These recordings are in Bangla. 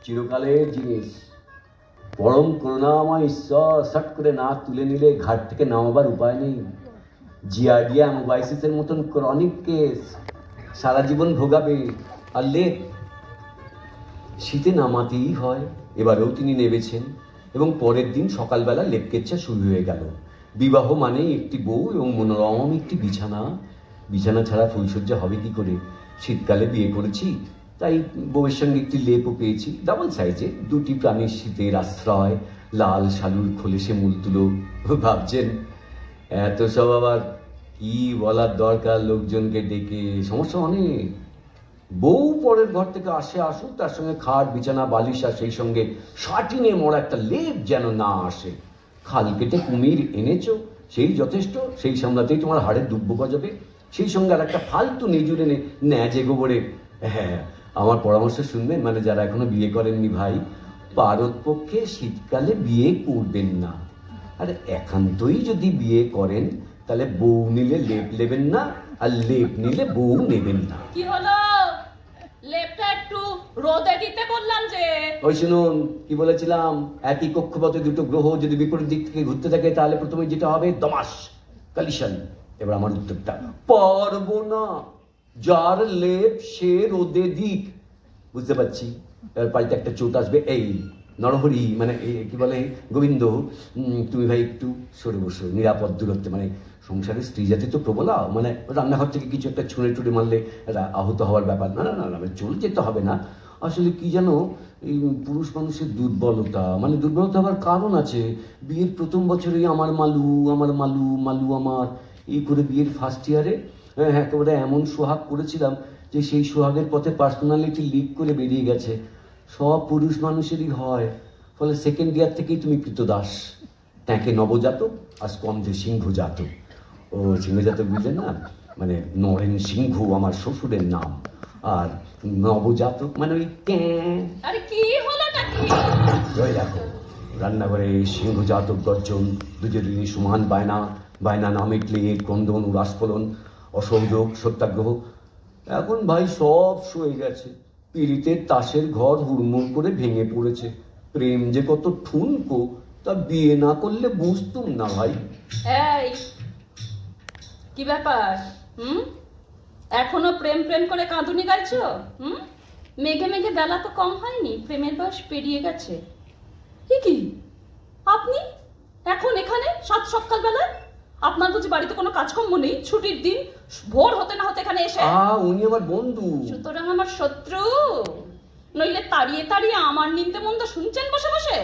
চিরকালের জিনিস। পরম করুণাময় ঈশ্বর শট করে না তুলে নিলে ঘাট থেকে নামাবার উপায় নেই। জিয়াডিয়া মোবাইসিসের মতন ক্রনিক কেস, সারা জীবন ভোগাবে। আর লেপ শীতে নামাতেই হয়। এবারেও তিনি নেমেছেন এবং পরের দিন সকালবেলা লেপকেচ্ছা শুরু হয়ে গেল। বিবাহ মানে একটি বউ এবং মনোরম একটি বিছানা। বিছানা ছাড়া ফুলসজ্জা হবে কি করে? শীতকালে বিয়ে করেছি, তাই বউয়ের সঙ্গে একটি লেপও পেয়েছি, ডাবল সাইজে। দুটি প্রাণীর শীতের আশ্রয়, লাল শালুর খোলেসে মূল তুলো। ভাবছেন এত সব আবার কি বলার দরকার লোকজনকে ডেকে? সমস্যা অনেক। বউ পরের ঘর থেকে আসুক, তার সঙ্গে খাট বিছানা বালিশ আর সেই সঙ্গে সাটিনে মোড়া একটা লেপ যেন না আসে। খাল কেটে কুমির এনেছো, সেই যথেষ্ট। সেই সামলাতেই তোমার হাড়ের দুব্য গজাবে। সেই সঙ্গে আর একটা ফালতু নিজুরে ন্যাজে গোবরে। হ্যাঁ, আমার পরামর্শ শুনবেন, মানে যারা এখনো বিয়ে করেননি ভাই, পারত পক্ষে শীতকালে বিয়ে করবেন না। আর একান্তই যদি বিয়ে করেন তাহলে বউ নিলে লেপ নেবেন না, আর লেপ নিলে বউ নেবেন না। কি হলো? লেপটা একটু রোদে দিতে বললাম যে। ওই শুনুন, কি বলেছিলাম, একই কক্ষপথে দুটো গ্রহ যদি বিপরীত দিক থেকে ঘুরতে থাকে তাহলে প্রথমে যেটা হবে দমাস, কলিশন। এবার আমার উত্তরটা, পারবো না। যার লেপ সে রোদে দিক। বুঝতে পারছি। এবার পাল্টে একটা চোট আসবে। এই নরহরি, মানে কি বলে গোবিন্দ, তুমি ভাই একটু সরে বসো, নিরাপদ দূরত্বে। মানে সংসারের স্ত্রী জাতি তো প্রবলা, মানে রান্নাঘর থেকে কিছু একটা ছুঁড়ে টুড়ে মারলে আহত হওয়ার ব্যাপার। না না না, চলে যেতে হবে না। আসলে কি জানো, এই পুরুষ মানুষের দুর্বলতা, মানে দুর্বলতা হওয়ার কারণ আছে। বিয়ের প্রথম বছরেই আমার মালু, আমার মালু, মালু আমার, এই করে বিয়ের ফার্স্ট ইয়ারে একেবারে এমন সোহাগ করেছিলাম যে সেই সোহাগের পথে পার্সোনালিটি লিক করে বেরিয়ে গেছে। সব পুরুষ মানুষেরই হয়। ফলে সেকেন্ড ইয়ার থেকেই তুমি কৃতদাস। ট্যাঁকে নবজাতক আর স্কন্ধে সিংহজাতক। ও সিংহজাতক বুঝলেন না? মানে নরেন সিংহ আমার শ্বশুরের নাম, আর নবজাতক মানে ওই আরে কি হলোটা কি? জয় দেখো, রান্নাঘরে সিংহজাতক গর্জন, দুজনেরই সমান বায়না। বায়না না মিটলে ক্রন্দন, উরাস্ফলন, অসহযোগ, সত্যাগ্রহ। এখন ভাই সব সয়ে গেছে। পীড়িতের তাসের ঘর হুড়মুড় করে ভেঙে পড়েছে। প্রেম যে কত ঠুনকো তা বিয়ে না করলে বুঝতুম না ভাই। এই কি ব্যাপার? এখনো প্রেম প্রেম করে কাঁদুনি গাইছো? মেঘে মেঘে বেলা তো কম হয়নি, প্রেমের বয়স পেরিয়ে গেছে। কি আপনি এখন এখানে সাত সকাল বেলায়? আপনার বুঝি বাড়িতে কোনো কাজকর্ম নেই? ছুটির দিন ভোর হতে না হতে এখানে এসে? উনি আমার বন্ধু। সুতরাং আমার শত্রু? নইলে তাড়িয়ে তাড়িয়ে আমার নিন্দে মন্দ শুনছেন বসে বসে?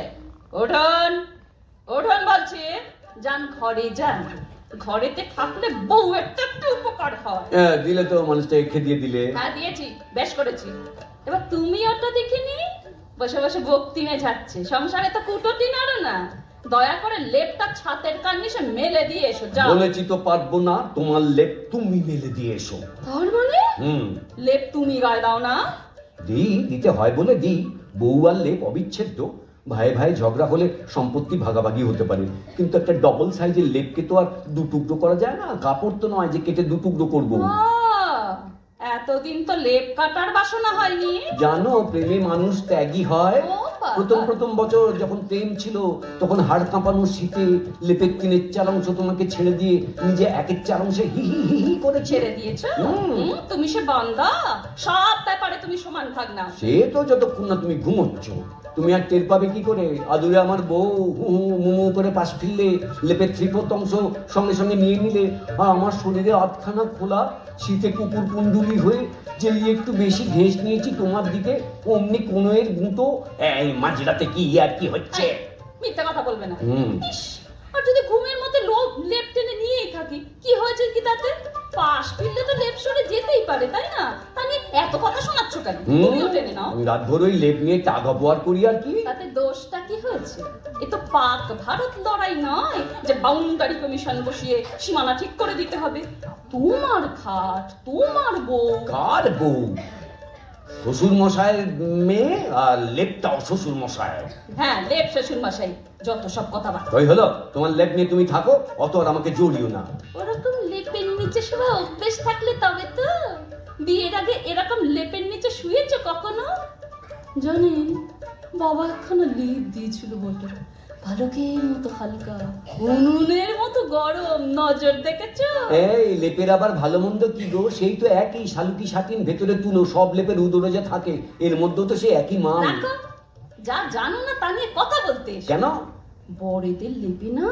ওঠন ওঠন বলছি, যান ঘরে যান। ঘরেতে থাকলে বউ একটা একটু উপকার হয়। দিলে তো মানুষটা খেয়ে দিলে। হ্যাঁ দিয়েছি, বেশ করেছি। এবার তুমি ওটা দেখিনি বসে বসে বক্তিমে যাচ্ছে। সংসারে তো কুটোটি নাড়ো না। দয়া করে লেপটা ছাতের কার্নিশে মেলে দিয়ে এসো। যাও। বলেছি তো পারবো না। তোমার লেপ তুমি মেলে দিয়ে এসো। তার মানে লেপ তুমি গায়ে দাও না? দিতে হয় বলে দিই। বউ আর লেপ অবিচ্ছেদ্য। ভাই ভাই ঝগড়া হলে সম্পত্তি ভাগাভাগি হতে পারে, কিন্তু একটা ডবল সাইজের লেপকে তো আর দু টুকরো করা যায় না। কাপড় তো নয় যে কেটে দু টুকরো করবো। এতদিন তো লেপ কাটার বাসনা হয়নি। জানো, প্রেমে মানুষ ত্যাগী হয়। প্রথম বছর যখন প্রেম ছিল তখন হাড় কাঁপানো শীতে লেপের 3/4 অংশ তোমাকে ছেড়ে দিয়ে নিজে 1/4 অংশে হি হি হি হি করে ছেড়ে দিয়েছো। তুমি সে বান্দা, সব ব্যাপারে তুমি সমান ভাগ নাও। সে তো যতক্ষণ না তুমি ঘুমোচ্ছ। তুমি আর টের পাবে কি করে? আদুরে আমার বউ হু হু মুমু করে পাশ ফিরলে, লেপের 3/4 অংশ সঙ্গে সঙ্গে নিয়ে নিলে, আর আমার শরীরে আধখানা খোলা, শীতে কুকুর কুণ্ডুলি হয়ে যেই একটু বেশি ঘেঁষ নিয়েছি তোমার দিকে, অমনি কোনো এর গুঁতো। এই মাঝরাতে কি আর কি হচ্ছে? মিথ্যা কথা বলবে না। আর যদি ঘুমের মধ্যে লেপ টেনে নিয়েই থাকি, কি হয়েছে কি তাতে? পাশ ফিরলে তো লেপ সরে যেতেই পারে, তাই না? তাহলে এত কথা শোনাচ্ছ কেন? তুমিও টেনে নাও। আমি রাত ভর ওই লেপ নিয়ে টাগ অপহার করি আর কি। তাতে দোষটা কি হয়েছে? এ তো পাক ভারত লড়াই নয় যে বাউন্ডারি কমিশন বসিয়ে সীমানা ঠিক করে দিতে হবে। তোমার খাট, তোমার বউ। কার বউ? শ্বশুর মশাইয়ের মেয়ে, আর লেপটাও শ্বশুর মশাই। হ্যাঁ, লেপ শ্বশুর মশাই। যত সব কথা বাদ। ওই হলো, তোমার লেপ নিয়ে তুমি থাকো, অত আর আমাকে জড়িও না। ওরকম লেপের নিচে শোয়া অভ্যেস থাকলে তবে তো। বিয়ের আগে এরকম লেপের নিচে শুয়েছো কখনো? জানেন, বাবা একখানা লেপ দিয়েছিল বটে, ভালুকের মতো হালকা, উনুনের মতো গরম। নজর দেখেছো? এই লেপের আবার ভালো মন্দ কি গো? সেই তো একই শালুকি শাটিন, ভেতরে তুলো, সব লেপের উদরে যে থাকে এর মধ্যেও তো সে একই মান। দেখো, যা জানো না তা নিয়ে কথা বলতে এসো। কেন? বড়েদের লেপে না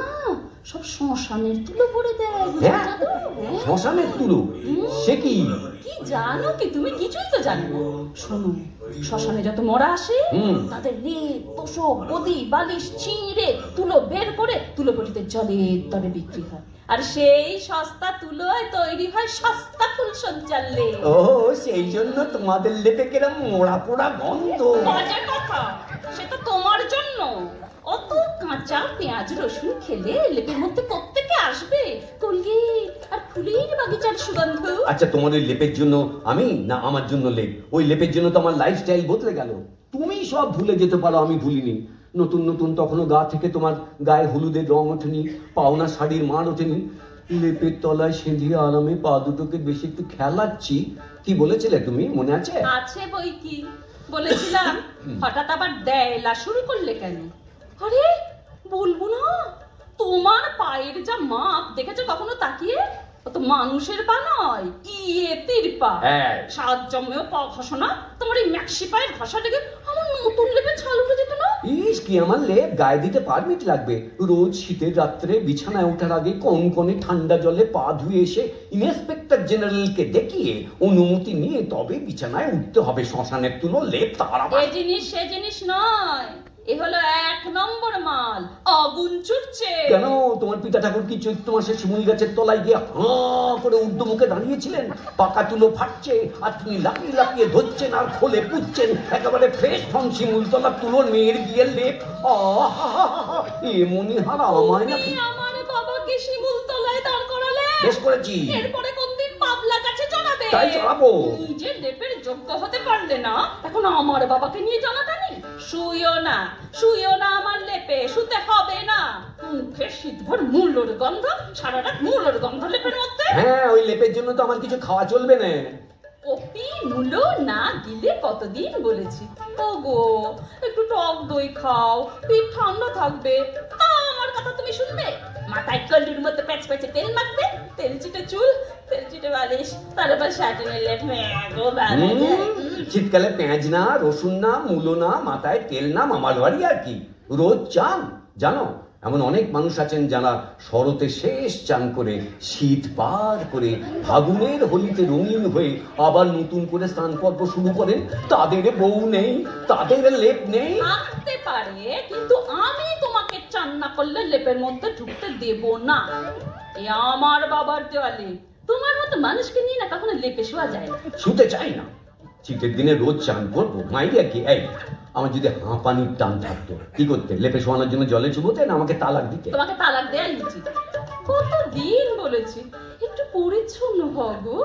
সব শ্মশানের তুলো ভরে দেয়। হ্যাঁ, শ্মশানের তুলো? সে কি? কি জানো কি তুমি? কিছুই তো জানো না। শোনো, শ্মশানে যত মরা আসে তাদের লেপ, তোষক, গদি, বালিশ ছিঁড়ে তুলো বের করে তুলোপটিতে জলের দরে বিক্রি হয়। আর সেই সস্তা তুলোয় তৈরি হয় সস্তা ফুলসজ্জার লেপ। ও, সেই জন্য তোমাদের লেপে কিরম মোড়া পোড়া গন্ধ। বাজে কথা, সেটা তোমার জন্য। অত কাঁচা পেঁয়াজ রসুন খেলে লেপের মধ্যে কোত্থেকে আসবে কলগেট আর ফুলের বাগিচার সুগন্ধ? আচ্ছা, তোমার ওই লেপের জন্য আমি, না আমার জন্য লেপ? ওই লেপের জন্য তো আমার লাইফস্টাইল বদলে গেল। তুমি সব ভুলে যেতে পারো, আমি ভুলিনি। নতুন নতুন তখনও গা থেকে তোমার গায়ে হলুদের রং ওঠেনি, পাওনা শাড়ির মান ওঠেনি। লেপের তলায় সেঁধিয়ে আরামে পা দুটোকে বেশি একটু খেলাচ্ছি। কি বলেছিলে তুমি, মনে আছে? আছে বই কি, বলেছিলাম। হঠাৎ আবার দেয়লা শুরু করলে কেন? আরে বলবো না, তোমার পায়ের যা মাপ দেখেছো কখনো তাকিয়ে? ও তো মানুষের পা নয়, ইয়েতির পা। সাত জন্মেও পা ঘষো না। তোমার এই ম্যাক্সি পায়ের ঘষা লেগে আমার নতুন লেপে ছাল উঠে যেত না? ইস, কি আমার লেপ গায়ে দিতে পারমিট লাগবে? রোজ শীতের রাত্রে বিছানায় ওঠার আগে কনকনে ঠান্ডা জলে পা ধুয়ে এসে ইন্সপেক্টর জেনারেলকে দেখিয়ে অনুমতি নিয়ে তবে বিছানায় উঠতে হবে। শ্মশানের তুলো লেপ তারা এ জিনিস সে জিনিস নয়, এ হলো এক নম্বর মাল, আগুন ছুটছে। কেন? তোমার পিতা ঠাকুর কি চৈত্র মাসে শিমুল গাছের তলায় গিয়ে হাঁ করে ঊর্ধ্ব মুখে দাঁড়িয়েছিলেন? পাকা তুলো ফাটছে আর তিনি লাপিয়ে লাপিয়ে ধরছেন আর খোলে পুচ্ছেন একেবারে ফ্রেশ ফ্রম শিমুল তলা তুলোর মেয়ের গিয়ে লেপ। এমনি হার আমায় নাকি? আমার বাবাকে শিমুল তলায় দাঁড় করালে? বেশ করেছি। এরপরে কোনদিন পাবলা গাছে চড়াবে? তাই চড়াবো। নিজে লেপের যোগ্য হতে পারলে না, এখন আমার বাবাকে নিয়ে জ্বালাটানি? শুইও না, শুইও না আমার লেপে, শুতে হবে না। মুখে শীতভর মূলোর গন্ধ, সারা রাত মূলোর গন্ধ লেপের মধ্যে। হ্যাঁ, ওই লেপের জন্য তো আমার কিছু খাওয়া চলবে না। কপি মূলো না দিলে কতদিন বলেছি। ওগো, একটু টক দই খাও, পেট ঠান্ডা থাকবে। তা আমার কথা তুমি শুনবে? মাথায় কলুর মতো প্যাচ প্যাচে তেল মাখবে, তেল চিটে চুল, তেল চিটে বালিশ, তার উপর শাটিনের লেপ। শীতকালে পেঁয়াজ না, রসুন না, মূলো না, মাথায় তেল না, মামার বাড়ি আর কি। রোজ চান? জানো, এমন অনেক মানুষ আছেন যারা শরতে শেষ চান করে শীত পার করে ফাগুনের হোলিতে রঙিন হয়ে আবার নতুন করে স্নান পর্ব শুরু করেন। তাদের বউ নেই, তাদের লেপ নেই। থাকতে পারে, কিন্তু আমি তোমাকে চান না করলে লেপের মধ্যে ঢুকতে দেব না। এ আমার বাবার দেওয়ালে। তোমার মতো মানুষকে নিয়ে না কখনো লেপে শোয়া যায় না। শুতে চাই না। শীতের দিনে রোজ চান করবো, মাইরিয়া কি? এই, আমার যদি হাঁপানির টান থাকতো কি করতে? লেপে শোয়ানোর জন্য জলে চুবোতে না আমাকে তালাক দিতে? তোমাকে তালাক দেয়াই উচিত। কতদিন বলেছি একটু পরিচ্ছন্ন হও গো।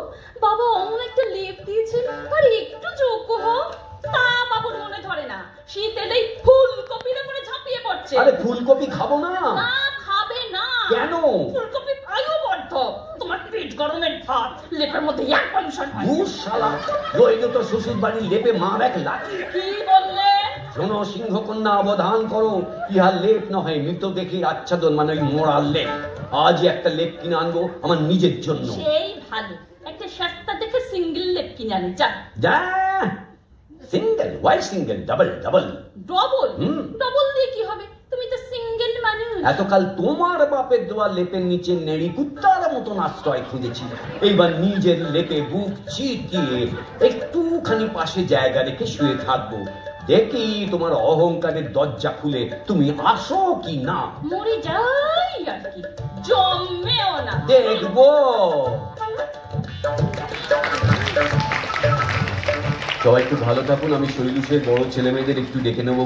বাবা অমন একটা লেপ দিয়েছেন, আর একটু যোগ্য হও। তা বাবুর মনে ধরে না। শীত এলেই ফুলকপির উপরে ঝাঁপিয়ে পড়ছে। আরে ফুলকপি খাবো না। না, খাবে না। কেন? ফুলকপি বায়ুবর্ধক। তোমার পেট গরমের ভাত লেপের মধ্যে এক পলিউশন হয়। শালা, রইল তো শ্বশুর বাড়ির লেপে মার এক লাঠি। কি বললে? শোনো সিংহকন্যা, অবধান করো। ইহার লেপ নয়, মৃত দেখি আচ্ছাদন, মানে ওই মোড়ার লেপ। আজই একটা লেপ কিনে আনবো আমার নিজের জন্য। সেই ভালো, একটা সস্তা দেখে সিঙ্গেল লেপ কিনে আনি। যা। সিঙ্গেল? ওয়াই single? Double? Double? Double? Double দিয়ে কি হবে? তুমি তো সিঙ্গেল মানুষ। এতকাল তোমার বাপের দেওয়া লেপের নিচে নেড়ি কুত্তার মতন আশ্রয় খুঁজেছি। এইবার নিজের লেপে বুক চিতিয়ে একটুখানি পাশে জায়গা রেখে শুয়ে থাকবো। দেখি তোমার অহংকারের দরজা খুলে তুমি আসো কি না। মরে যাই আর কি, জন্মেও না। দেখবো। সবাই একটু ভালো থাকুন। আমি শৈলুষের বড় ছেলে মেয়েদের একটু ডেকে নেবো।